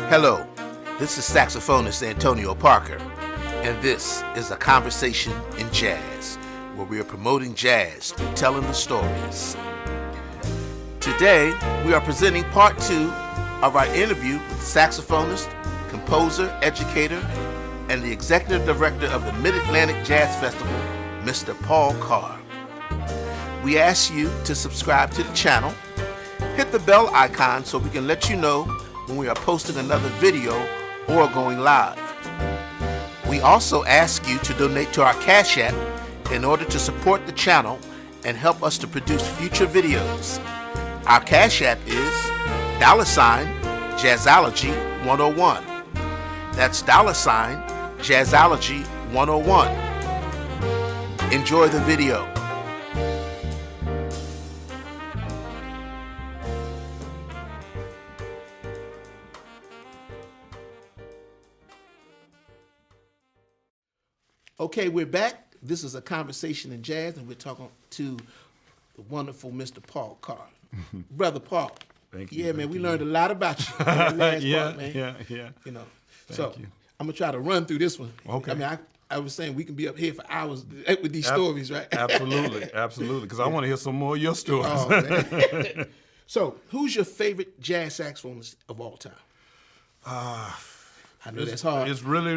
Hello, this is saxophonist Antonio Parker, and this is A Conversation in Jazz, where we are promoting jazz through telling the stories. Today, we are presenting part 2 of our interview with saxophonist, composer, educator, and the executive director of the Mid-Atlantic Jazz Festival, Mr. Paul Carr. We ask you to subscribe to the channel, hit the bell icon so we can let you know when we are posting another video or going live. We also ask you to donate to our Cash App in order to support the channel and help us to produce future videos. Our Cash App is $Jazzology 101. That's $Jazzology 101. Enjoy the video. Okay, we're back. This is A Conversation in Jazz, and we're talking to the wonderful Mr. Paul Carr. Brother Paul. Thank you. Yeah, man, we learned a lot about you. In the last part, man. Yeah. You know, Thank you. I'm gonna try to run through this one. Okay. I mean, I was saying we can be up here for hours with these stories, right? Absolutely, because I want to hear some more of your stories. Oh, man. So, who's your favorite jazz saxophonist of all time? I know that's hard. It's really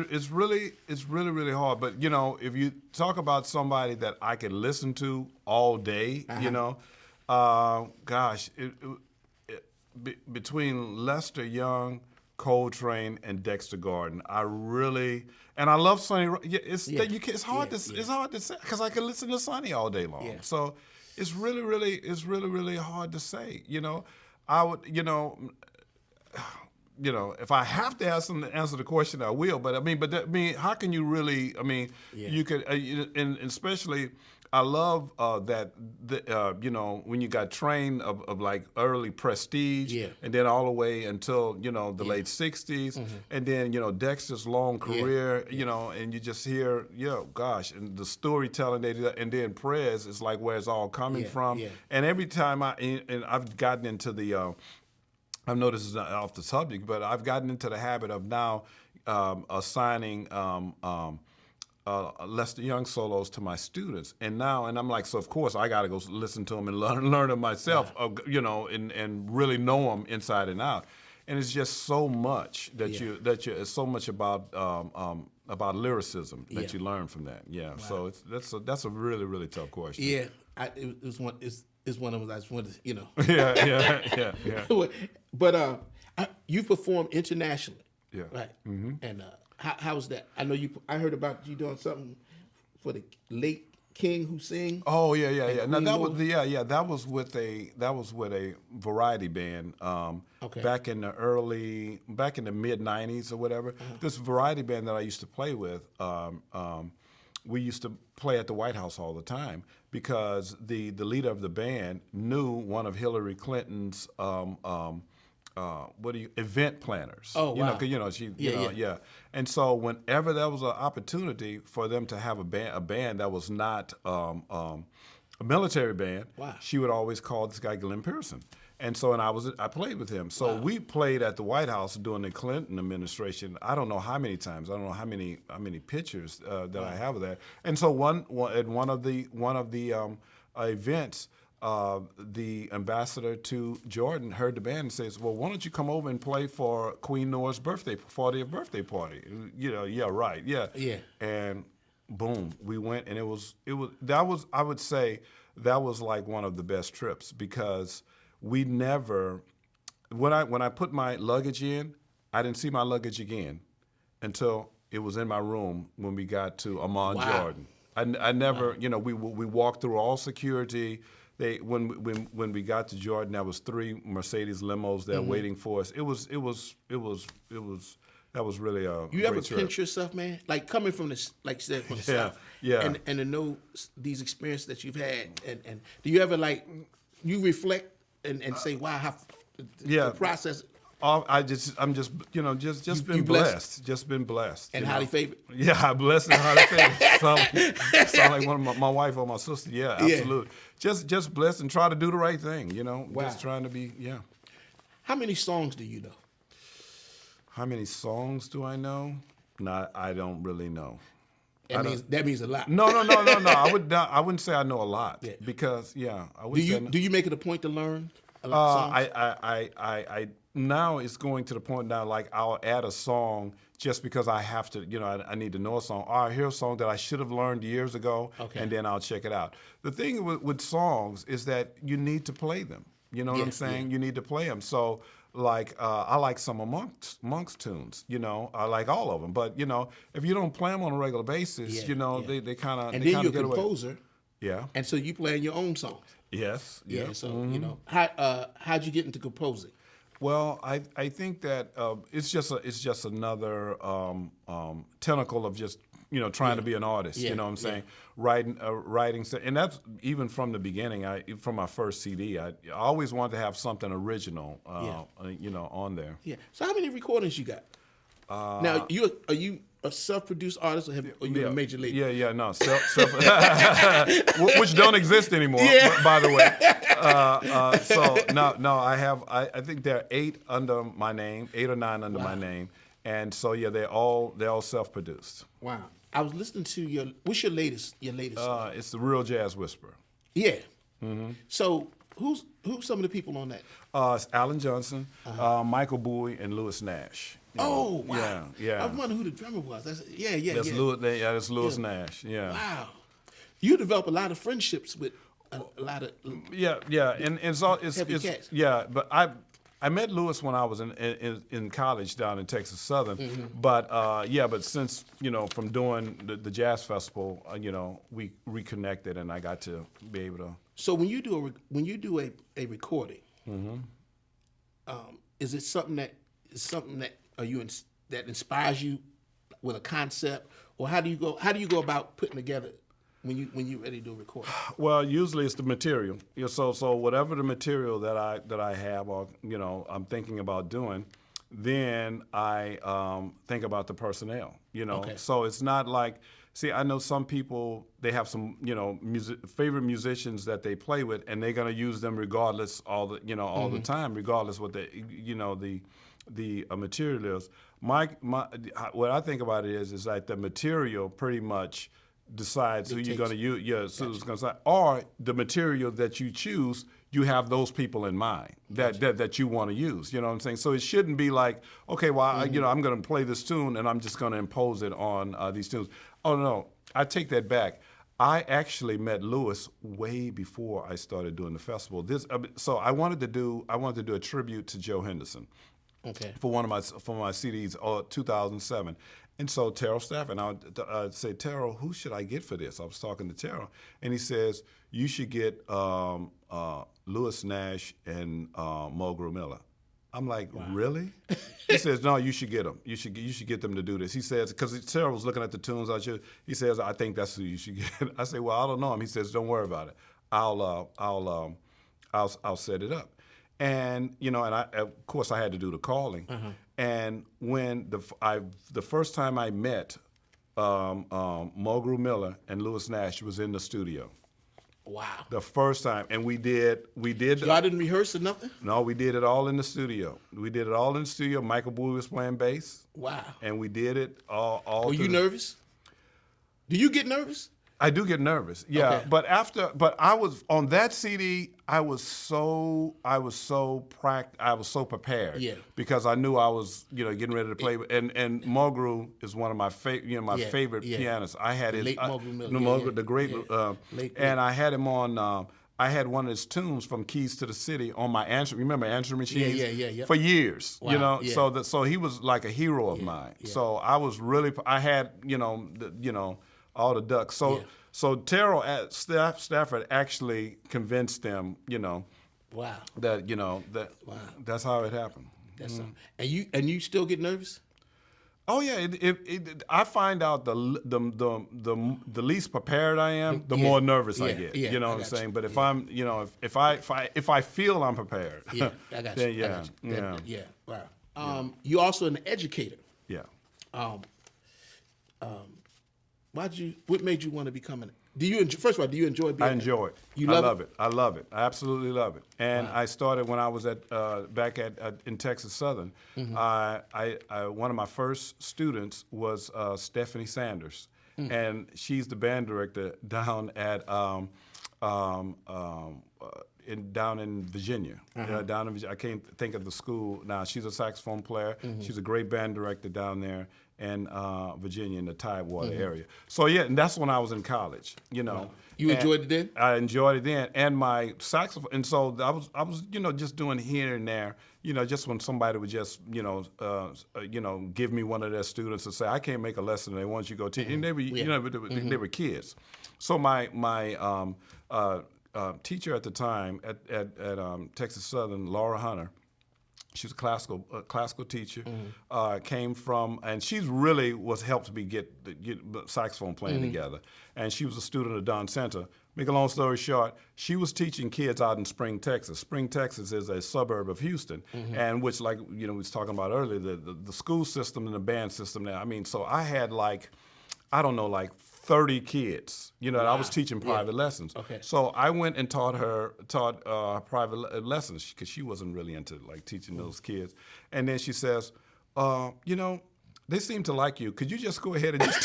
hard. But you know, if you talk about somebody that I can listen to all day, you know, between Lester Young, Coltrane, and Dexter Gordon, I love Sonny. It's hard to say because I can listen to Sonny all day long. Yeah. So it's really hard to say. You know, I would, if I have to answer the question, I will. But how can you really? You could, and especially, I love that when you got trained of like early Prestige, and then all the way until the late '60s, and then Dexter's long career, and you just hear, and the storytelling and then Prez is like where it's all coming from, and every time I've gotten into the. I know this is not off the subject, but I've gotten into the habit of now assigning Lester Young solos to my students, and I'm like, so of course I got to go listen to them and learn them myself, and really know them inside and out. And it's just so much it's so much about lyricism that you learn from that. Yeah, wow. So that's a really tough question. Yeah, it's one of them I just wanted to, Yeah. But you perform internationally, right? Mm-hmm. And how's that? I heard about you doing something for the late King Hussein. Oh yeah. Now that was with a variety band. Back in the mid '90s or whatever. This variety band that I used to play with. We used to play at the White House all the time because the leader of the band knew one of Hillary Clinton's event planners. Oh, wow. Yeah. And so whenever there was an opportunity for them to have a band that was not a military band, she would always call this guy Glenn Pearson. And so, I played with him. So we played at the White House during the Clinton administration. I don't know how many times. I don't know how many pictures that I have of that. And so at one of the events, the ambassador to Jordan heard the band and says, "Well, why don't you come over and play for Queen Noor's 40th birthday party?" Yeah. And boom, we went, and I would say that was like one of the best trips because. We never, when I put my luggage in, I didn't see my luggage again until it was in my room when we got to Amman, Jordan. I never, we walked through all security. When we got to Jordan, there was 3 Mercedes limos there waiting for us. That was really a You ever pinch yourself, man? Like coming from the, like you said, from the South. Yeah. And to know these experiences that you've had, and do you ever you reflect and say, wow, how the process. I'm just been blessed. Just been blessed. And highly favored. Yeah, blessed and highly favored. Sound like one of my wife or my sister. Yeah, absolutely. Just blessed and try to do the right thing. Wow. Just trying to be. Yeah. How many songs do you know? How many songs do I know? No, I don't really know. That means a lot. No. I wouldn't say I know a lot because I would. Do you make it a point to learn a lot of songs? I now it's going to the point now like I'll add a song just because I have to, I need to know a song. Or I hear a song that I should have learned years ago, and then I'll check it out. The thing with songs is that you need to play them. You know what I'm saying? Yeah. You need to play them. So, like, I like some of Monk's tunes. I like all of them. But, if you don't play them on a regular basis, they kind of. And then you're a composer. Yeah. And so you playing your own songs. Yes. Yeah. So how'd you get into composing? Well, I think that it's just another tentacle of just trying to be an artist. You know what I'm saying? Writing, and that's even from the beginning. From my first CD, I always wanted to have something original, on there. Yeah. So how many recordings you got? Now are you a self-produced artist, or are you a major label? Yeah, no, self which don't exist anymore. By the way. So no, I think there are 8 under my name, 8 or 9 under my name, and so they're all self-produced. Wow. I was listening to what's your latest song? It's the Real Jazz Whisperer. Yeah. Mm-hmm. So who's some of the people on that? It's Alan Johnson, Michael Bowie, and Louis Nash. Oh, wow. Yeah. I was wondering who the drummer was. That's Louis Nash. Yeah. Wow. You develop a lot of friendships with a lot of and it's cats. Yeah, but I met Louis when I was in college down in Texas Southern, but since from doing the jazz festival, we reconnected and I got to be able to. So when you do a recording, is it something that that inspires you with a concept, or how do you go about putting together when you ready to do a recording? Well, usually it's the material. So whatever the material that I have, or I'm thinking about doing, then I think about the personnel. Okay. So it's not like. See, I know some people, they have some, favorite musicians that they play with, and they're gonna use them regardless all the time, regardless what the material is. What I think about it is like the material pretty much decides who you're gonna use. Yeah, so it's gonna say, or the material that you choose, you have those people in mind that you want to use. You know what I'm saying? So it shouldn't be like, okay, well, I'm gonna play this tune and I'm just gonna impose it on these tunes. Oh no, I take that back. I actually met Louis way before I started doing the festival. So I wanted to do a tribute to Joe Henderson. Okay. For my CDs, 2007, and so Terrell Stafford, and I say, Terrell, who should I get for this? I was talking to Terrell, and he says you should get Louis Nash and Mulgrew Miller. I'm like, wow. Really? He says, no, you should get them. You should get them to do this. He says, because Terrell was looking at the tunes. He says, I think that's who you should get. I say, well, I don't know him. He says, don't worry about it. I'll set it up. And and of course I had to do the calling. And when the first time I met Mulgrew Miller and Louis Nash was in the studio. Wow. The first time, and we did. Y'all didn't rehearse or nothing? No, we did it all in the studio. Michael Bowie was playing bass. Wow. And we did it all. Were you nervous? Do you get nervous? I do get nervous, yeah. Okay. But I was on that CD. I was so prepared, because I knew I was, getting ready to play. And Mulgrew is one of my favorite pianists. I had his late Mulgrew Miller, the great, and I had him on. I had one of his tunes from Keys to the City on my answering machine for years. Wow. So he was like a hero of mine. Yeah. So I was really. I had all the ducks. So Terrell at Stafford actually convinced them, wow. that that's how it happened. That's and you still get nervous? Oh yeah, I find out the least prepared I am, the more nervous I get. You know what I'm saying? But if I'm, if I feel I'm prepared, I got then you. Wow. You also an educator. Yeah. What made you want to become First of all, do you enjoy being? I enjoy it. You I love love it. I love it. I absolutely love it. And I started when I was back in Texas Southern. One of my first students was Stephanie Sanders, and she's the band director down at down in Virginia. Down in Virginia. I can't think of the school now. She's a saxophone player. She's a great band director down there in Virginia in the Tidewater area. So yeah, and that's when I was in college. You know, you enjoyed it then. I enjoyed it then, and my saxophone. And so I was just doing here and there. Just when somebody would just give me one of their students and say, I can't make a lesson. They want you to go teach. And they were they were kids. So my teacher at the time at Texas Southern, Laura Hunter. She was a classical teacher. Came from, and she really helped me get the saxophone playing together. And she was a student at Don Center. Make a long story short, she was teaching kids out in Spring, Texas. Spring, Texas is a suburb of Houston, and which, like we was talking about earlier, the school system and the band system there. I mean, so I had like 30 kids. I was teaching private lessons. Okay. So I went and taught private lessons because she wasn't really into like teaching those kids. And then she says, they seem to like you. Could you just go ahead and just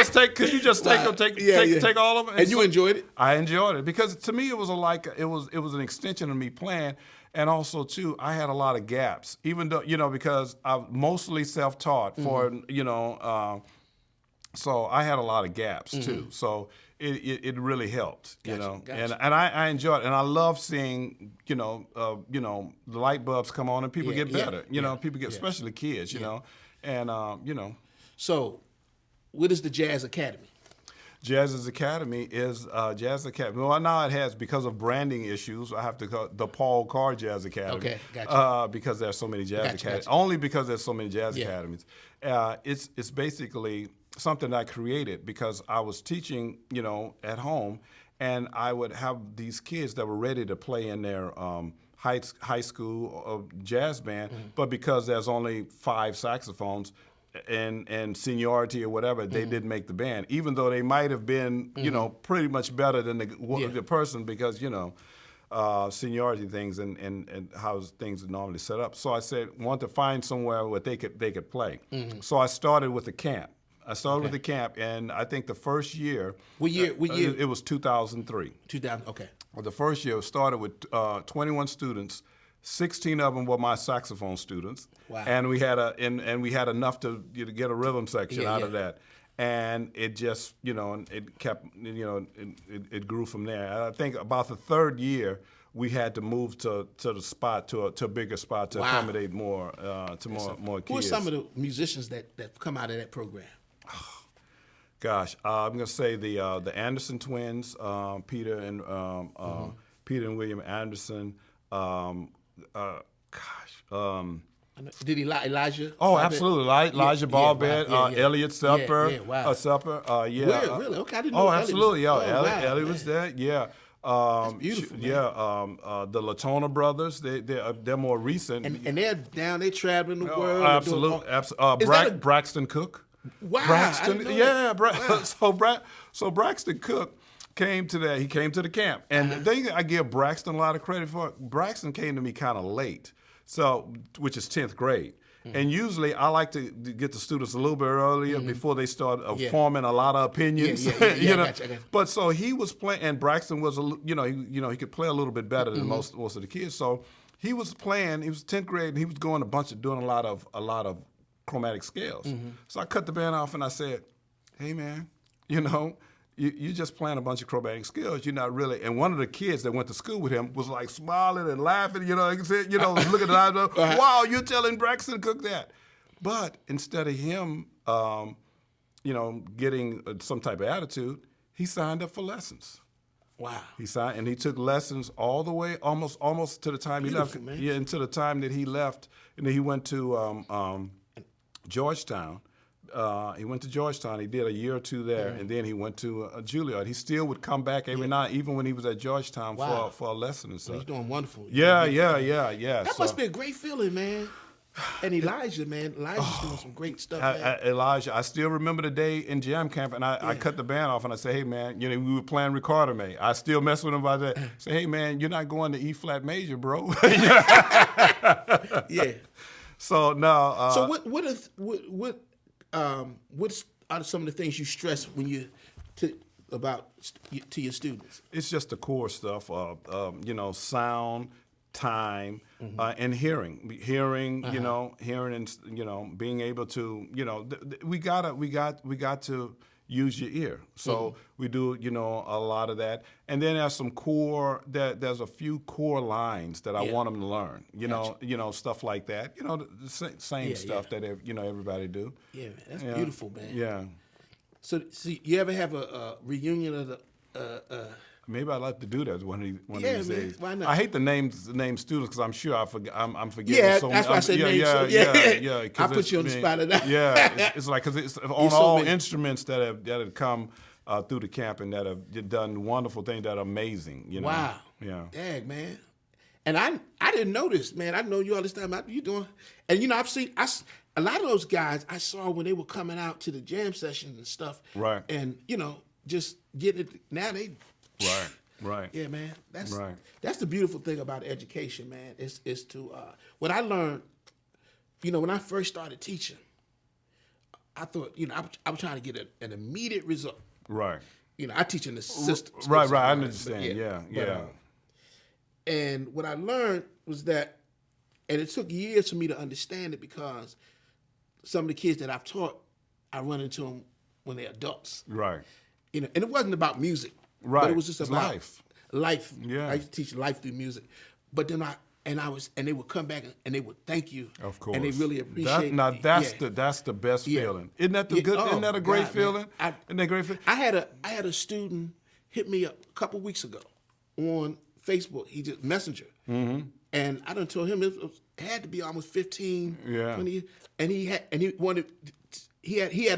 take all of them? And you enjoyed it? I enjoyed it because to me it was it was an extension of me playing. And also, too, I had a lot of gaps, even though, because I'm mostly self-taught so I had a lot of gaps too. So it really helped, Gotcha. And I enjoyed it. And I love seeing, the light bulbs come on and people get better. People get, especially kids, and So, what is the Jazz Academy? Jazz's Academy is Jazz Academy. Well, now it has, because of branding issues, I have to call the Paul Carr Jazz Academy. Okay, gotcha. Because there's so many jazz academies. Gotcha. Only because there's so many jazz academies. It's basically something I created because I was teaching, at home, and I would have these kids that were ready to play in their high school jazz band, but because there's only 5 saxophones and seniority or whatever, they didn't make the band, even though they might have been, pretty much better than the person because, seniority things and how things are normally set up. So I said, want to find somewhere where they could play. So I started with a camp. And I think the first year. What year? It was 2003. 2000. Okay. Well, the first year started with 21 students. 16 of them were my saxophone students. Wow. And we had we had enough to get a rhythm section out of that. And it just, it kept, it grew from there. And I think about the third year, we had to move to a bigger spot to accommodate more more kids. Who are some of the musicians that come out of that program? Gosh, I'm gonna say the Anderson twins, Peter and William Anderson. Did Elijah? Oh, absolutely. Elijah Barbett, Elliot Sepper. Wow. Sepper, Really? Okay, I didn't know. Oh, absolutely. Elliot Elliot was there. Yeah. That's beautiful. The Latona brothers. They're more recent. And they're down. They traveling the world. Absolutely. Braxton Cook. Wow. Braxton. So Braxton Cook came to that. He came to the camp, and the thing I give Braxton a lot of credit for. Braxton came to me kind of late, which is 10th grade. And usually I like to get the students a little bit earlier before they start forming a lot of opinions. Gotcha. But so he was playing, and Braxton was he could play a little bit better than most of the kids. So he was playing. He was 10th grade, and he was doing a lot of chromatic scales. So I cut the band off and I said, "Hey man, you're just playing a bunch of chromatic scales. You're not really." And one of the kids that went to school with him was like smiling and laughing, looking at us, "Wow, you're telling Braxton Cook that." But instead of him, getting some type of attitude, he signed up for lessons. Wow. He signed, and he took lessons all the way, almost to the time he left. Man. Yeah, until the time that he left, and then he went to Georgetown. He went to Georgetown. He did a year or two there, and then he went to Juilliard. He still would come back every night, even when he was at Georgetown for a lesson and stuff. He's doing wonderful. Yeah. That must be a great feeling, man. And Elijah's doing some great stuff, man. Elijah, I still remember the day in jam camp, and I cut the band off, and I said, hey, man, we were playing Ricardo May. I still mess with him about that. Say, hey, man, you're not going to E flat major, bro. Yeah. So now. So what are some of the things you stress when you to your students? It's just the core stuff, sound, time, and hearing, hearing, and being able to, we got to use your ear. So we do, a lot of that, and then there's some core. There's a few core lines that I want them to learn. Stuff like that. The same stuff that everybody do. Yeah, man, that's beautiful, man. Yeah. So you ever have a reunion of the? Maybe I'd like to do that one of these days. Why not? I hate to name students because I'm sure I'm forgetting. Yeah, so that's why I said names. Yeah. I put you on the spot of that. Yeah, it's like because it's on all instruments that have come through the camp and that have done wonderful things that are amazing. Wow. Yeah. Dang, man. And I didn't know this, man. I know you all this time. You doing? And I've seen a lot of those guys I saw when they were coming out to the jam sessions and stuff. Right. And just getting it. Now they. Right. Yeah, man. Right. That's the beautiful thing about education, man. Is to what I learned. When I first started teaching, I thought I was trying to get an immediate result. Right. I teach in the system. Right. I understand. Yeah. And what I learned was that, and it took years for me to understand it because some of the kids that I've taught, I run into them when they're adults. Right. And it wasn't about music. Right. But it was just about life. Yeah. I used to teach life through music. But then and they would come back and they would thank you. Of course. And they really appreciate it. That's the best feeling. Isn't that good? Isn't that a great feeling? Isn't that a great feeling? I had a student hit me up a couple weeks ago on Facebook. He just Messenger. Mm-hmm. And I done told him it had to be almost 15, 20 years. And he had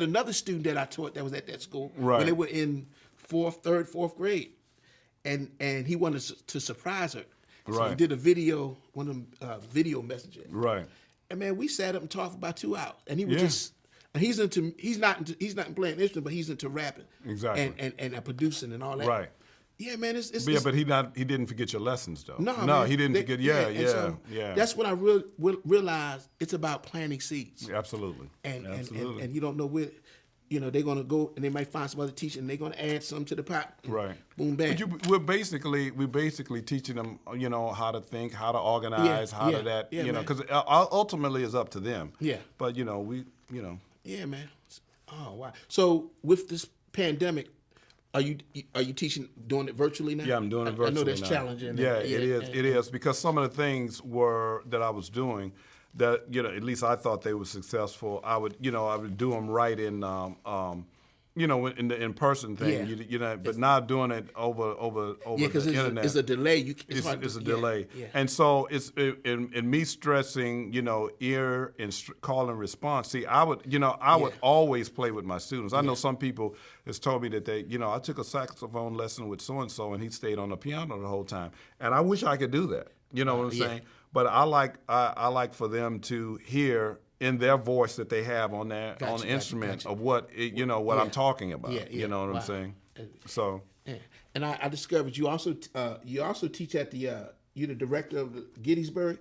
another student that I taught that was at that school when they were in fourth grade, and he wanted to surprise her, so he did a video, one of them video messaging. Right. And man, we sat up and talked for about 2 hours, and he was he's not into playing instrument, but he's into rapping, exactly, and producing and all that. Right. Yeah, man. But he didn't forget your lessons though. No, man, he didn't forget. Yeah. That's what I realized. It's about planting seeds. Absolutely. And you don't know where. They're going to go and they might find some other teacher and they're going to add some to the pot. Right. Boom, bam. But we're basically teaching them, how to think, how to organize, because ultimately it's up to them. Yeah. But, Yeah, man. Oh, wow. So with this pandemic, are you doing it virtually now? Yeah, I'm doing it virtually now. I know that's challenging. Yeah, it is because some of the things that I was doing that at least I thought they were successful. I would do them right in in the in-person thing. But now doing it over the internet. It's a delay. It's a delay, and so it's in me stressing ear and call and response. See, I would always play with my students. I know some people has told me that they I took a saxophone lesson with so and he stayed on the piano the whole time, and I wish I could do that. You know what I'm saying? But I like for them to hear in their voice that they have on the instrument of what what I'm talking about. You know what I'm saying? So. Yeah. And I discovered you also teach at the you're the director of the Gettysburg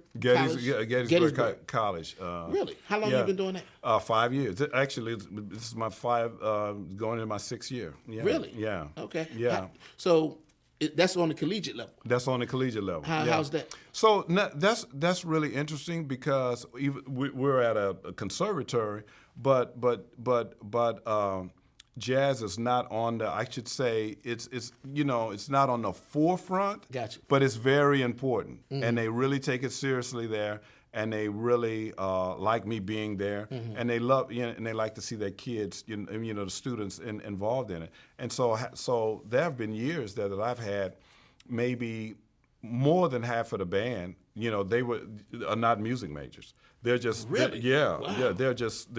College. Really? How long have you been doing that? 5 years. Actually, this is my going into my 6th year. Yeah. Really? Yeah. Okay. Yeah. So. That's on the collegiate level. That's on the collegiate level. How's that? So that's really interesting because we're at a conservatory, but jazz is not on the. I should say it's not on the forefront. Gotcha. But it's very important, and they really take it seriously there. And they really like me being there, and they love, and they like to see their kids, the students involved in it. And so there have been years that I've had maybe more than half of the band, they are not music majors. They're just really, they're just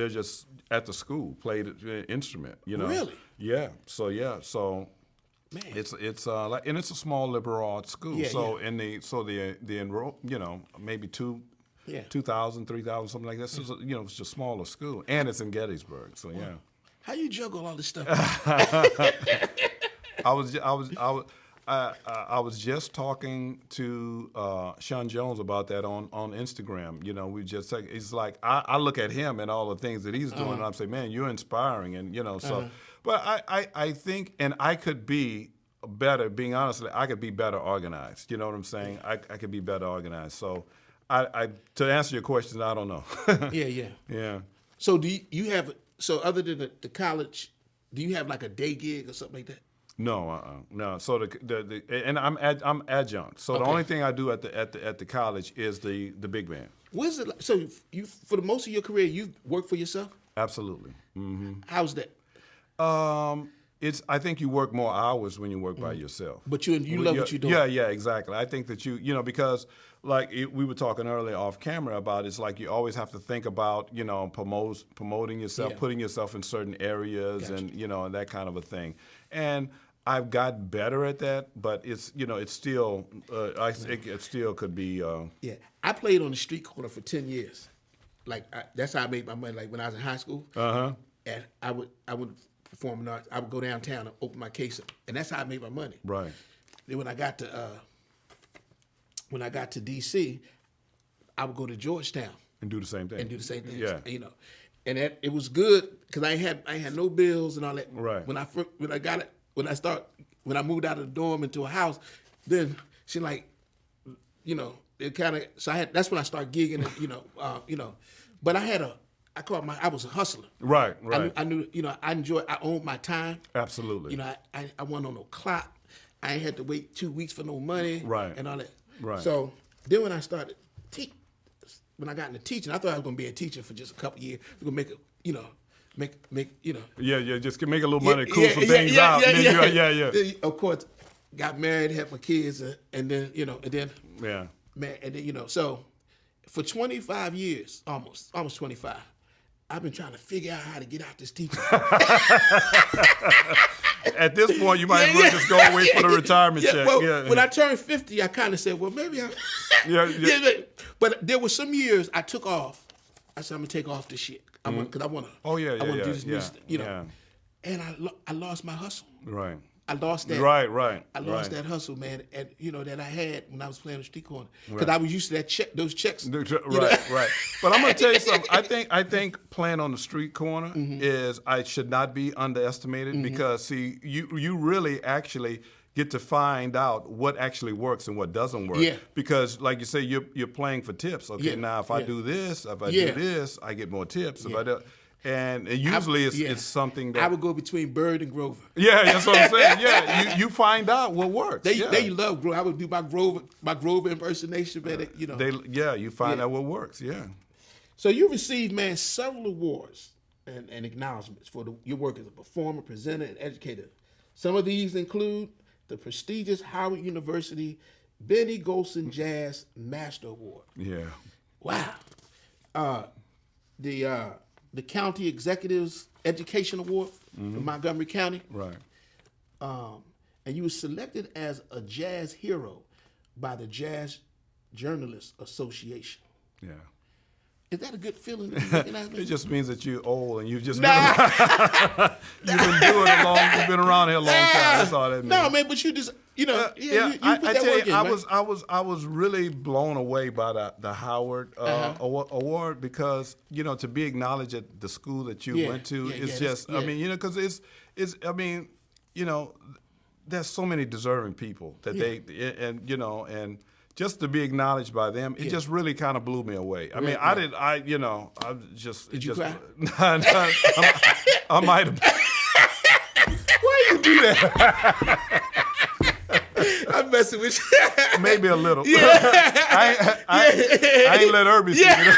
at the school played an instrument, Really? Yeah. So. Man. It's and it's a small liberal arts school. The enroll, maybe 2,000, 3,000, something like that. So, it's just a smaller school, and it's in Gettysburg. So yeah. How you juggle all this stuff? I was just talking to Sean Jones about that on Instagram. We just like, it's like I look at him and all the things that he's doing, and I'm saying, man, you're inspiring, and so. But I think, and I could be better. Being honest, I could be better organized. You know what I'm saying? I could be better organized. So, to answer your question, I don't know. Yeah. So do you have? So other than the college, do you have like a day gig or something like that? No, no. So and I'm adjunct. So the only thing I do at the college is the big band. What's it like? So you, for the most of your career, you work for yourself? Absolutely. Mm-hmm. How's that? I think you work more hours when you work by yourself. But you love what you're doing. Yeah, exactly. I think that because like we were talking earlier off camera about, it's like you always have to think about, promoting yourself, putting yourself in certain areas, and and that kind of a thing. And I've got better at that, but it's it's still it still could be. Yeah, I played on the street corner for 10 years. Like that's how I made my money. Like when I was in high school, and I would perform in arts. I would go downtown and open my case up, and that's how I made my money. Right. Then when I got to D.C., I would go to Georgetown and do the same thing. Yeah. And it was good because I had no bills and all that. Right. When I moved out of the dorm into a house, then she it kind of, so that's when I started gigging and but I was a hustler. Right. I knew I owned my time. Absolutely. I wasn't on no clock. I ain't had to wait 2 weeks for no money. Right. And all that. Right. So then when I started when I got into teaching, I thought I was going to be a teacher for just a couple of years. I was going to make just make a little money, cool some things out. Yeah. Of course, got married, had my kids, and then man, and then so for 25 years, almost 25, I've been trying to figure out how to get out this teaching. At this point, you might as well just go wait for the retirement check. Well, when I turned 50, I kind of said, well, maybe I. But there were some years I took off. I said, I'm gonna take off this year because I want to. Oh yeah, I want to do this music, And I lost my hustle. Right. I lost that. Right. I lost that hustle, man, and that I had when I was playing the street corner because I was used to those checks. Right. But I'm gonna tell you something. I think playing on the street corner should not be underestimated because see, you really actually get to find out what actually works and what doesn't work. Yeah. Because like you say, you're playing for tips. Okay, now if I do this, if I do this, I get more tips. If I do. And usually it's something that I would go between Bird and Grover. Yeah, that's what I'm saying. Yeah, you find out what works. They love Grover. I would do my Grover impersonation, man. You find out what works. Yeah. So you received, man, several awards and acknowledgments for your work as a performer, presenter, and educator. Some of these include the prestigious Howard University Benny Golson Jazz Master Award. Yeah. Wow. The County Executives Education Award from Montgomery County. Right. And you were selected as a jazz hero by the Jazz Journalists Association. Yeah. Is that a good feeling? It just means that you're old and you've just been around. You've been doing it long. You've been around here a long time. That's all that means. No, man, but you just you put I that tell work you, in, I was really blown away by the Howard award because to be acknowledged at the school that you went to is just I mean because it's I mean there's so many deserving people that they and just to be acknowledged by them, it just really kind of blew me away. I mean, I just. Did you cry? I might have. Why you do that? I'm messing with you. Maybe a little. Yeah. I ain't let Herbie see it.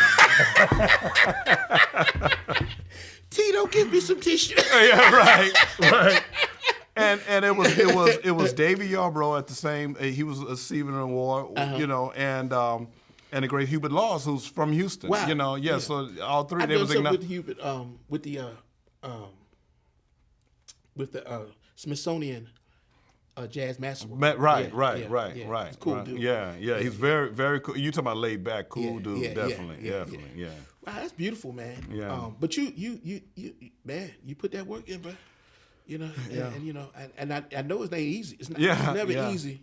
Tito, give me some tissue. Yeah, right. And it was Davy Yarbrough at the same. He was receiving an award, and the great Hubert Laws, who's from Houston. Wow. So all three. I've done something with Hubert, with the Smithsonian jazz master. Right. He's a cool dude. Yeah. He's very, very cool. You talking about laid back, cool dude? Definitely. Wow, that's beautiful, man. Yeah. But you, man, you put that work in, bro. You know, and you know, and I know it ain't easy. It's never easy.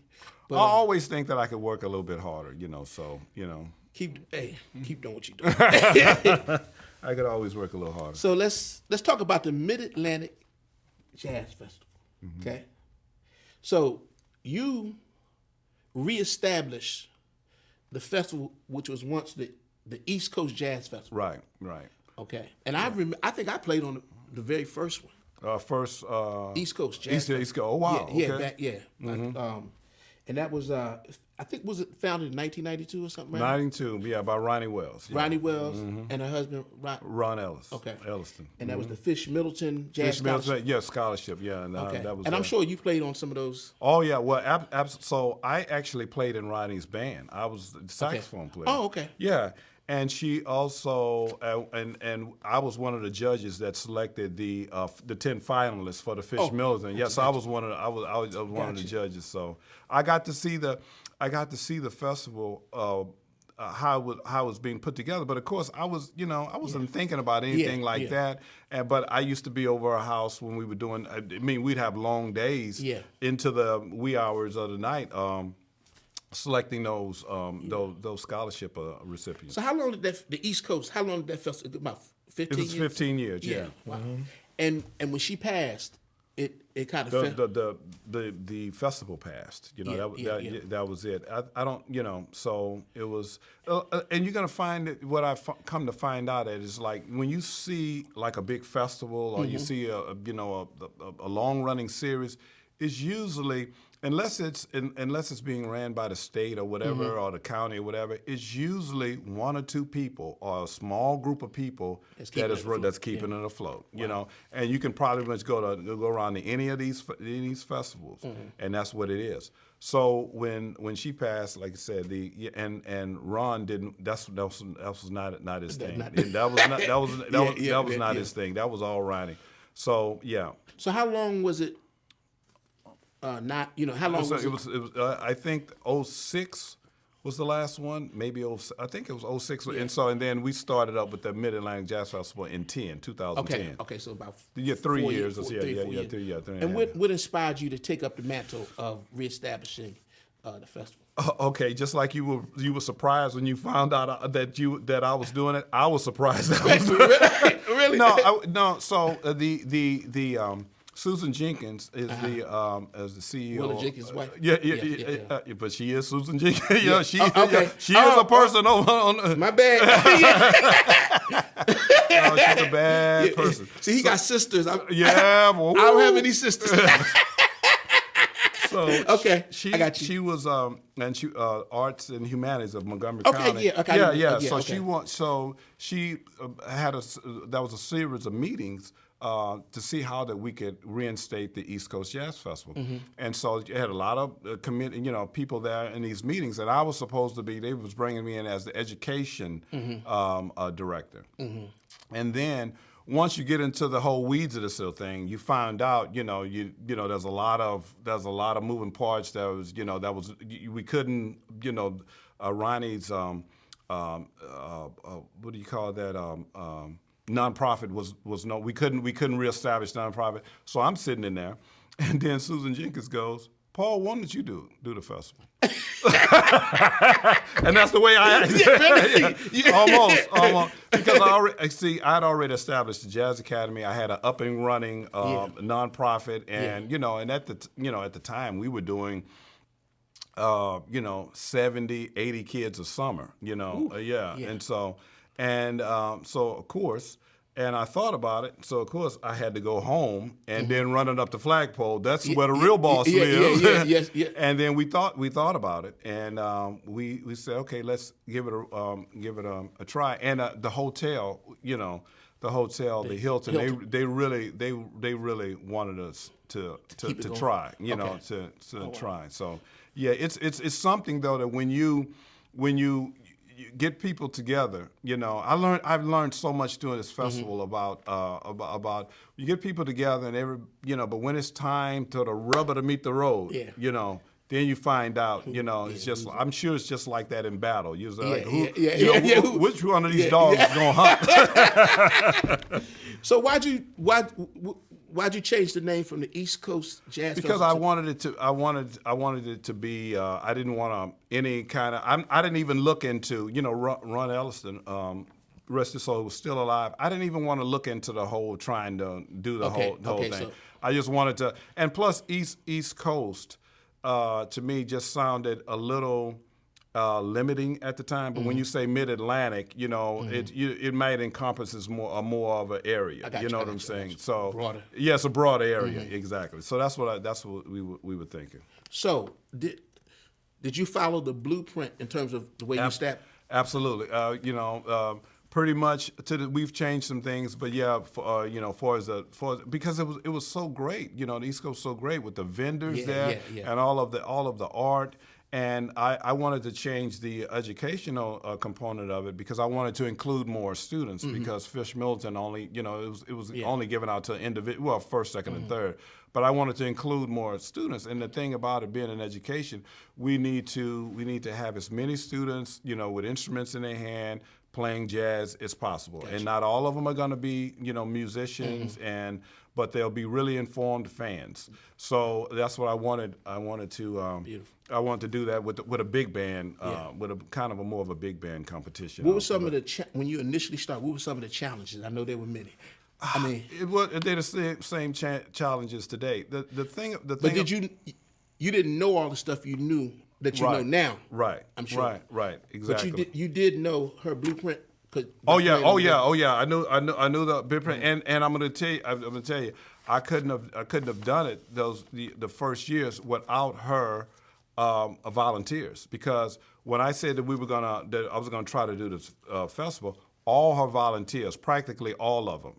But I always think that I could work a little bit harder. You know, so you know. Keep doing what you're doing. I could always work a little harder. So let's talk about the Mid-Atlantic Jazz Festival. Mm-hmm. Okay. So you reestablished the festival, which was once the East Coast Jazz Festival. Right. Okay. And I think I played on the very first one. East Coast Jazz Festival. East Coast. Oh wow. Yeah. Mm-hmm. And that was I think was it founded in 1992 or something? Right? 92, yeah, by Ronnie Wells. Yeah. Ronnie Wells and her husband Ron Ellis. Okay. Elliston. And that was the Fish Middleton Jazz Scholarship. Yeah, scholarship. Yeah, and okay. that was. And I'm sure you played on some of those. Oh yeah, well, so I actually played in Ronnie's band. I was the saxophone player. Oh, okay. Yeah. And she also, and I was one of the judges that selected the 10 finalists for the Fish Middleton. Yes, I was one of the judges. So I got to see the festival how it was being put together. But of course, I wasn't thinking about anything like that. But I used to be over our house when we were doing. I mean, we'd have long days into the wee hours of the night. Selecting those scholarship recipients. So how long did the East Coast? How long did that festival? About 15 years. It was 15 years. Yeah. Wow. Mm-hmm. And when she passed, it kind of the festival passed. You know that was it. I don't. You know. So it was. And you're gonna find it. What I've come to find out is like when you see like a big festival or you see a long running series, it's usually. Unless it's being ran by the state or whatever or the county or whatever, it's usually one or two people or a small group of people that's keeping it afloat. You know, and you can probably just go around to any of these festivals, and that's what it is. So when she passed, like I said, and Ron didn't. That was not his thing. That was not his thing. That was all Ronnie. So yeah. So how long was it? How long was it? It was I think 06 was the last one. Maybe I think it was 06. Yeah. And then we started up with the Mid-Atlantic Jazz Festival in 2010. Okay, so about 3 years. 3 years. And what inspired you to take up the mantle of reestablishing the festival? Okay, just like you were surprised when you found out that I was doing it. I was surprised. That I was doing it. Really? No. So the Susan Jenkins is the CEO. Willie Jenkins' wife. But she is Susan Jenkins. She is a person over on. My bad. No, she's a bad person. See, he got sisters. I don't have any sisters. So okay, I got you. She was arts and humanities of Montgomery County. She had that was a series of meetings. To see how that we could reinstate the East Coast Jazz Festival. And so you had a lot of people there in these meetings, and I was supposed to be, they was bringing me in as the education director. And then once you get into the whole weeds of this little thing, you find out, there's a lot of moving parts. We couldn't, Ronnie's, what do you call that? Nonprofit was no. We couldn't reestablish nonprofit. So I'm sitting in there, and then Susan Jenkins goes, "Paul, why don't you do the festival?" And that's the way I acted. Almost, because I'd already established the Jazz Academy. I had an up and running nonprofit, and and at the time we were doing 70, 80 kids a summer. And so. So of course, and I thought about it. So of course, I had to go home and then running up the flagpole. That's where the real boss lives. Yeah. And then we thought about it, and we said, okay, let's give it a try. And the hotel, the Hilton. They really wanted us to try, to try. So yeah, it's something though that when you get people together. I've learned so much doing this festival about you get people together and but when it's time to the rubber to meet the road, then you find out, it's just, I'm sure it's just like that in battle. You're like, which one of these dogs is gonna hunt? So why'd you change the name from the East Coast Jazz Because Festival? I wanted it to be. I didn't want any kind of. I didn't even look into. Ron Ellison, rest his soul, was still alive. I didn't even want to look into the whole trying to do the whole thing. So. I just wanted to, and plus East Coast, to me just sounded a little limiting at the time. But when you say Mid-Atlantic, it might encompasses more of an area. What I'm saying? So broader. Yes, a broader area, exactly. So that's what we were thinking. So did you follow the blueprint in terms of the way you step? Absolutely. Pretty much we've changed some things, but because it was so great. The East Coast was so great with the vendors there and all of the art. And I wanted to change the educational component of it because I wanted to include more students because Fish Milton only, it was only given out to individual, first, second, and third. But I wanted to include more students. And the thing about it being an education, we need to have as many students, with instruments in their hand, playing jazz as possible. Gotcha. And not all of them are going to be, musicians, but they'll be really informed fans. So that's what I wanted. I wanted to do that with a big band, with a kind of more of a big band competition. What were some of the when you initially started? What were some of the challenges? I know there were many. I mean, they're the same challenges today. The thing. But did you didn't know all the stuff you knew that you know now? Right. I'm sure. Right. Exactly. But you did know her blueprint. Oh yeah. I knew the blueprint, and I'm gonna tell you, I couldn't have done it the first years without her volunteers, because when I said that I was gonna try to do this festival, all her volunteers, practically all of them,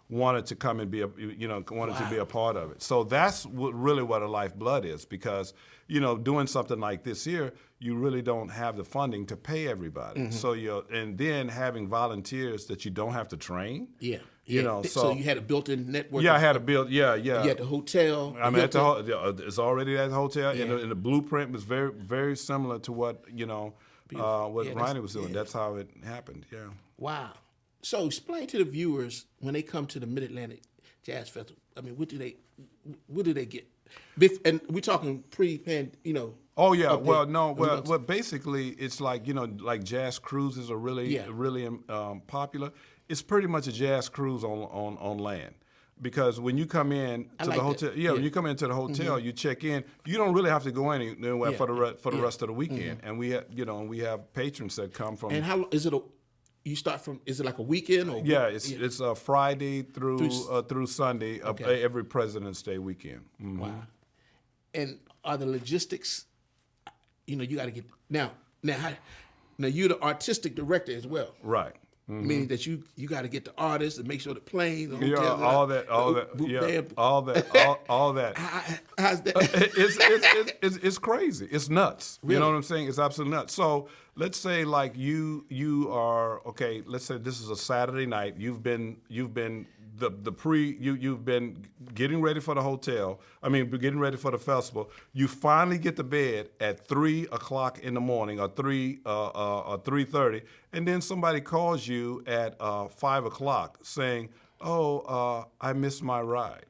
wanted to come and be to be a part of it. So that's really what a lifeblood is, because doing something like this here, you really don't have the funding to pay everybody. So and then having volunteers that you don't have to train. So you had a built-in network. Yeah, I had a build. Yeah. You had the hotel. I'm at it's already at the hotel, and the blueprint was very, very similar to what Ronnie was doing. That's how it happened. Yeah. Wow. So explain to the viewers when they come to the Mid-Atlantic Jazz Festival. I mean, what do they get? And we're talking Oh yeah. Well, basically, it's like like jazz cruises are really popular. It's pretty much a jazz cruise on land, because when you come in to the hotel, when you come into the hotel, you check in. You don't really have to go anywhere for the rest of the weekend. And we have patrons that come from. And how is it? You start from? Is it like a weekend? Or it's Friday through Sunday of every President's Day weekend. Wow. And are the logistics? You got to get now. You're the artistic director as well, right? Meaning that you got to get the artists and make sure the plane, the hotel, all that. How's that? It's crazy. It's nuts. Really? You know what I'm saying? It's absolutely nuts. So let's say like you are okay. Let's say this is a Saturday night. You've been you've been getting ready for the hotel. Getting ready for the festival. You finally get to bed at 3:00 in the morning, or 3:30, and then somebody calls you at 5:00 saying, "Oh, I missed my ride."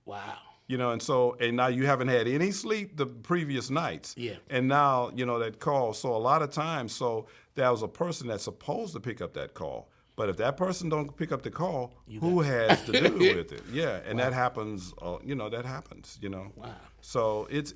Wow. And now you haven't had any sleep the previous nights. Yeah. And now that call. So a lot of times, there was a person that's supposed to pick up that call. But if that person don't pick up the call, who has to do with it? Yeah, and that happens. That happens. Wow. So it's.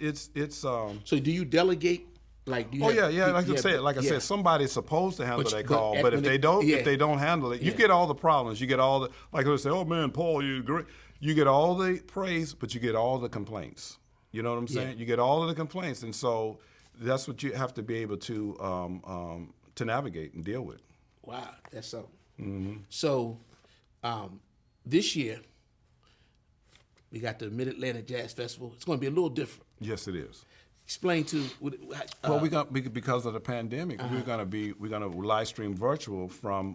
So do you delegate? Like, do you I said, somebody's supposed to handle that call. But if they don't handle it, you get all the problems. You get all the, like they say, "Oh man, Paul, you great." You get all the praise, but you get all the complaints. You know what I'm saying? You get all of the complaints, and so that's what you have to be able to navigate and deal with. Wow, that's so. So, this year we got the Mid-Atlantic Jazz Festival. It's going to be a little different. Yes, it is. explain to. Well, because of the pandemic, we're gonna live stream virtual from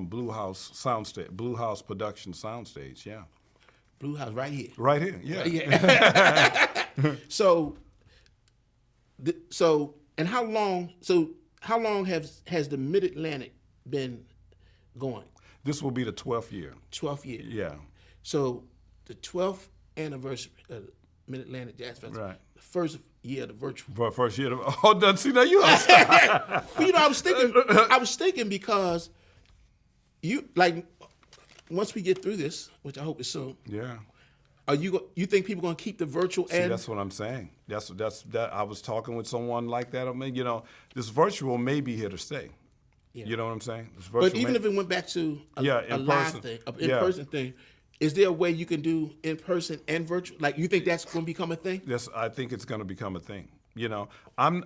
Blue House Production Soundstage. Yeah. Blue House right here. Right here. Yeah. Right here. So and how long has the Mid-Atlantic been going? This will be the 12th year. 12th year. Yeah. So the 12th anniversary of the Mid-Atlantic Jazz Festival. Right. The first year of the virtual. For first year. See now you understand. Well, I was thinking because you once we get through this, which I hope is soon. Yeah. You think people going to keep the virtual? See, that's what I'm saying. That's I was talking with someone like that. I mean, this virtual may be here to stay. Yeah. You know what I'm saying? But even if it went back to a live thing, an in-person thing, is there a way you can do in-person and virtual? Like, you think that's going to become a thing? Yes, I think it's going to become a thing. I'm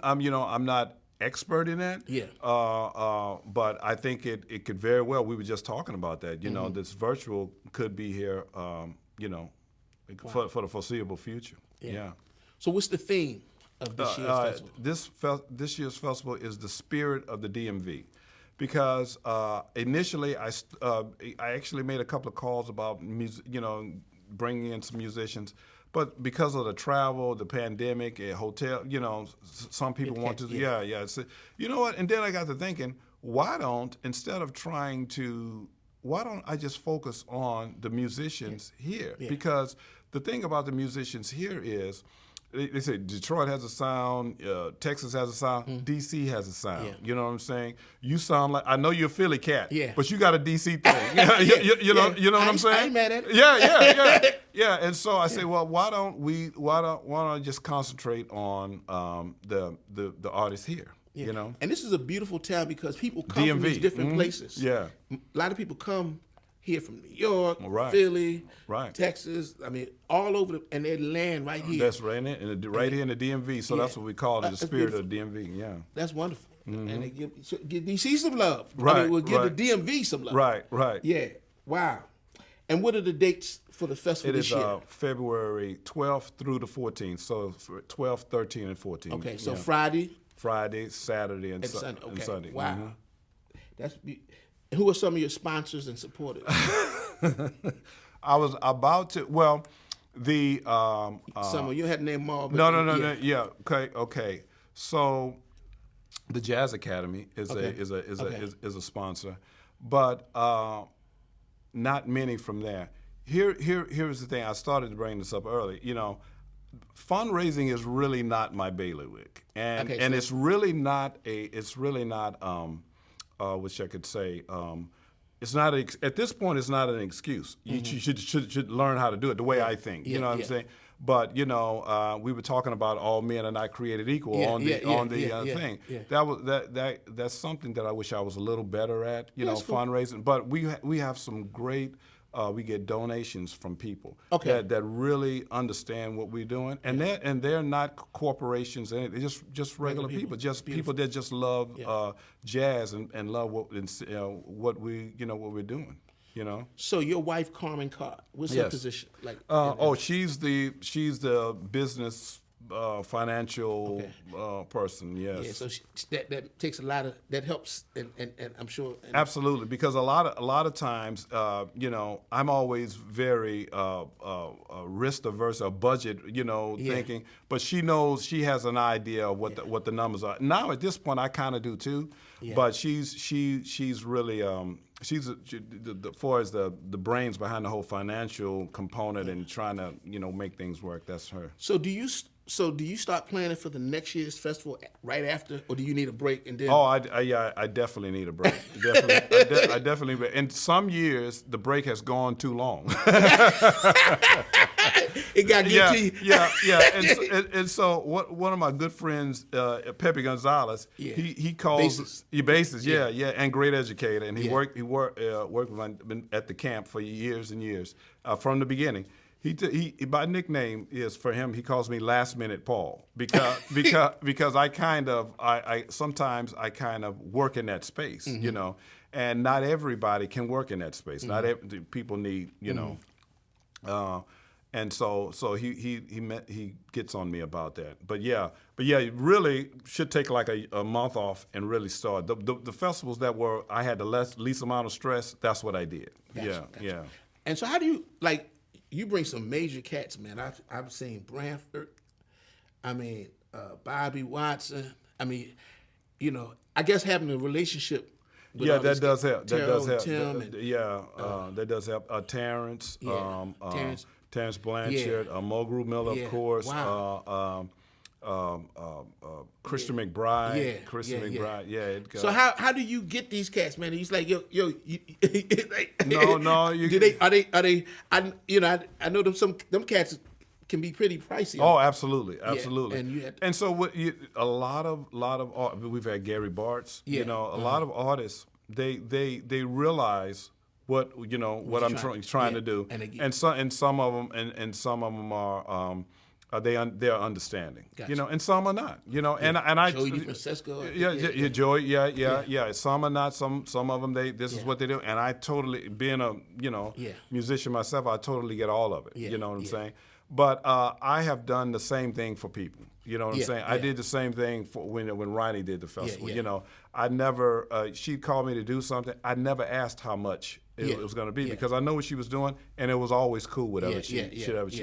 not expert in that. Yeah. But I think it could very well. We were just talking about that. This virtual could be here. For the foreseeable future. Yeah. So what's the theme of this year's festival? This year's festival is the spirit of the DMV, because initially I actually made a couple of calls about bringing in some musicians, but because of the travel, the pandemic, a hotel, some people want to. Yeah. So, you know what? And then I got to thinking, why don't I just focus on the musicians here? Yeah. Because the thing about the musicians here is, they say Detroit has a sound, Texas has a sound, DC has a sound. Yeah. You know what I'm saying? You sound like, I know you're a Philly cat, but you got a DC thing. You know what I'm saying? I ain't mad at it. Yeah. And so I say, well, why don't I just concentrate on the artists here? Yeah. And this is a beautiful town because people come from these different places. Yeah. A lot of people come here from New York, Philly, Texas. I mean, all over, and they land right here. That's right here in the DMV. So that's what we call it, the spirit of the DMV. Yeah. That's wonderful. Mm-hmm. And they give DC some love. Right. I mean, we'll give the DMV some love. Right. Yeah. Wow. And what are the dates for the festival this year? It is February 12th through the 14th. So 12th, 13th, and 14th. Okay. So Friday, Saturday, and Sunday. Okay. And Sunday. Wow. Mm-hmm. That's who are some of your sponsors and supporters? I was about to. Well, the some of you had to name them all. No. Yeah. Okay. So, the Jazz Academy is a sponsor, but not many from there. Here's the thing. I started to bring this up early. Fundraising is really not my bailiwick, and it's really not which I could say, it's not at this point. It's not an excuse. You should learn how to do it the way I think. You know what I'm saying? But we were talking about all men are not created equal on the thing. Yeah. That's something that I wish I was a little better at. Fundraising. Cool. But we have some great. We get donations from people that really understand what we're doing, and they're not corporations, and they're just regular people, just people that just love jazz and love what we're doing. So your wife, Carmen Carr, what's her position? She's the business. Financial person, yes. Yeah, so that takes a lot of that helps, and I'm sure. Absolutely, because a lot of times, I'm always very risk averse or budget, thinking. But she knows, she has an idea of what the numbers are. Now at this point, I kind of do too. Yeah. But she's really. She's far as the brains behind the whole financial component and trying to make things work. That's her. So do you start planning for the next year's festival right after, or do you need a break and then? Oh, I definitely need a break. I definitely. In some years, the break has gone too long. It got to get to you. Yeah. And so one of my good friends, Pepe Gonzalez, he calls bassist. Yeah, and great educator, and he worked with me at the camp for years and years from the beginning. He my nickname is for him. He calls me Last Minute Paul because I sometimes work in that space, and not everybody can work in that space. Not every people need And so he gets on me about that. But yeah, you really should take like a month off and really start. The festivals that were I had the least amount of stress, that's what I did. Gotcha. Yeah. And so how do you, like, you bring some major cats, man. I've seen Branford, Bobby Watson. I guess having a relationship with that does help. That does help. Tim that does help. Terrence. Terrence Blanchard, Yeah. Mulgrew Miller, of course. Wow. Christian McBride. Yeah. Christian McBride. Yeah. So how do you get these cats, man? He's like, yo. No. I know them cats can be pretty pricey. Oh, absolutely. Yeah, and so a lot of art, we've had Gary Bartz. Yeah. A lot of artists they realize what I'm trying to do, and some of them are they're understanding, Gotcha. And some are not, and I Joey DeFrancesco. Yeah, Joey, yeah. Some are not. Some of them this is what they do, and I totally, being a musician myself, I totally get all of it. Yeah. You know what I'm saying? But I have done the same thing for people. You know what I'm saying? I did the same thing for when Ronnie did the festival. Yeah. I never. She'd call me to do something. I never asked how much it was going to be because I know what she was doing, and it was always cool whatever she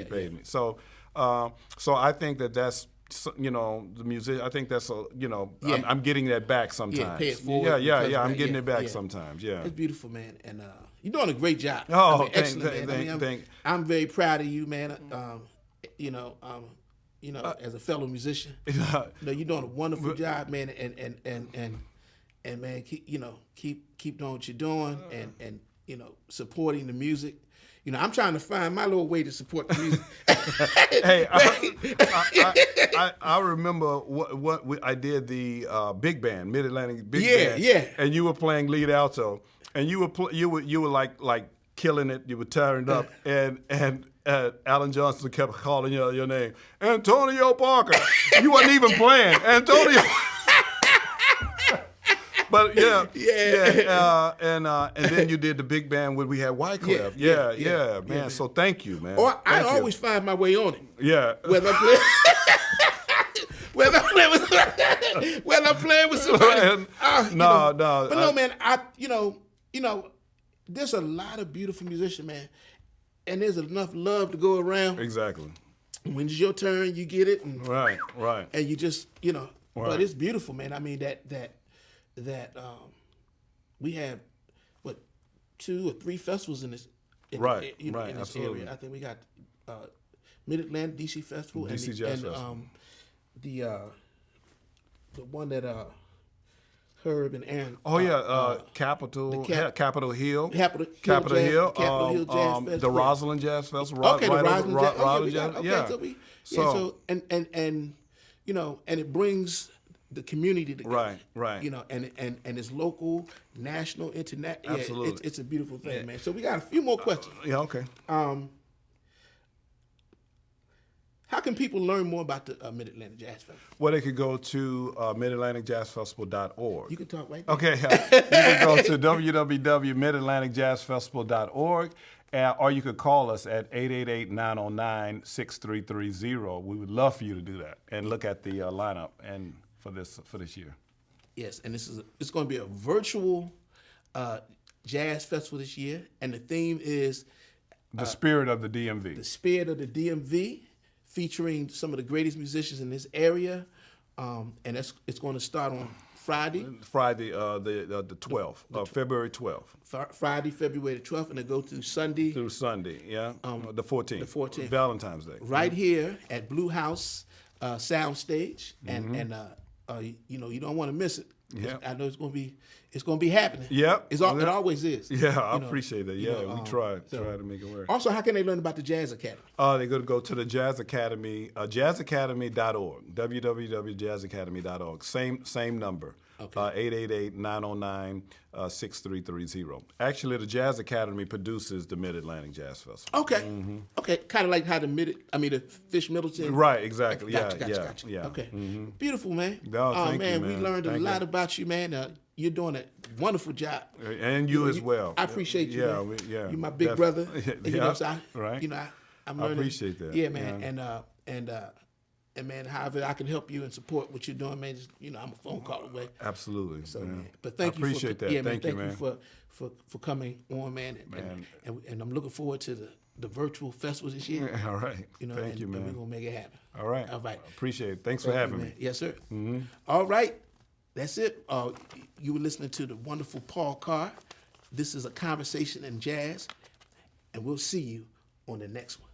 paid me. So I think that's. The music. I think that's I'm getting that back sometimes. Yeah, pay it forward. Yeah. I'm getting it back sometimes. Yeah. It's beautiful, man, and you're doing a great job. Oh, excellent, man. I'm very proud of you, man. As a fellow musician, you're doing a wonderful job, man, and man, keep doing what you're doing, and supporting the music. I'm trying to find my little way to support the music. Hey, I remember what I did the big band, Mid Atlantic Big Band. Yeah. And you were playing lead alto, and you were like killing it. You were tearing it up, and Alan Johnson kept calling your name, Antonio Parker. You wasn't even playing, Antonio. But and then you did the big band when we had Wyclef. Yeah, man. Man. So thank you, man. Or I always find my way on it. Yeah. Whether I'm playing with somebody. No. But no, man. There's a lot of beautiful musicians, man, and there's enough love to go around. Exactly. When it's your turn, you get it. And, right. And you just, Right. But it's beautiful, man. I mean that we have 2 or 3 festivals in this in this absolutely. area. I think we got Mid Atlantic DC Festival DC Jazz Festival. The one that Herb and Aaron. Capitol Hill. Capitol Hill Jazz Festival. The Rosalind Jazz Festival. Okay, the Rosalind Jazz. So and it brings the community together. Right. And it's local, national, international. Absolutely. It's a beautiful thing, man. So we got a few more questions. Okay. How can people learn more about the Mid-Atlantic Jazz Festival? Well, they could go to midatlanticjazzfestival.org. You can talk right there. Okay. You can go to www.midatlanticjazzfestival.org, or you could call us at 888-909-6330. We would love for you to do that and look at the lineup and for this year. Yes, and it's going to be a virtual jazz festival this year, and the theme is the spirit of the DMV. The spirit of the DMV, featuring some of the greatest musicians in this area, and it's going to start on Friday, the 12th, February 12th. Friday, February the 12th, and it go through Sunday. The 14th. The 14th. Valentine's Day. Right here at Blue House Soundstage, and you don't want to miss it. Yeah. I know it's going to be happening. Yep. It always is. Yeah, I appreciate that. Yeah, we try to make it work. Also, how can they learn about the Jazz Academy? They're going to go to the Jazz Academy, jazzacademy.org, www.jazzacademy.org. Same number. Okay. 888-909-6330. Actually, the Jazz Academy produces the Mid-Atlantic Jazz Festival. Okay. Mm-hmm. Okay. Kind of like how the Fish Middleton. Right. Exactly. Gotcha. Yeah. Okay. Mm-hmm. Beautiful, man. No, thank you, man. We learned a lot about you, man. You're doing a wonderful job. And you as well. I appreciate you. Yeah. Man. You're my big brother. Yeah. Right. I'm I learning. appreciate that. Yeah, man. And man, however I can help you and support what you're doing, man, just, I'm a phone call away. Absolutely. So, man. man, but thank I you. Appreciate that. Yeah, man. Thank you, Thank man. you for coming on, man. And I'm looking forward to the virtual festivals this year. All right. Thank you, man. And we're gonna make it happen. All right. All right. Appreciate it. Thanks for having me. Yes, sir. All right. That's it. You were listening to the wonderful Paul Carr. This is a conversation in jazz, and we'll see you on the next one.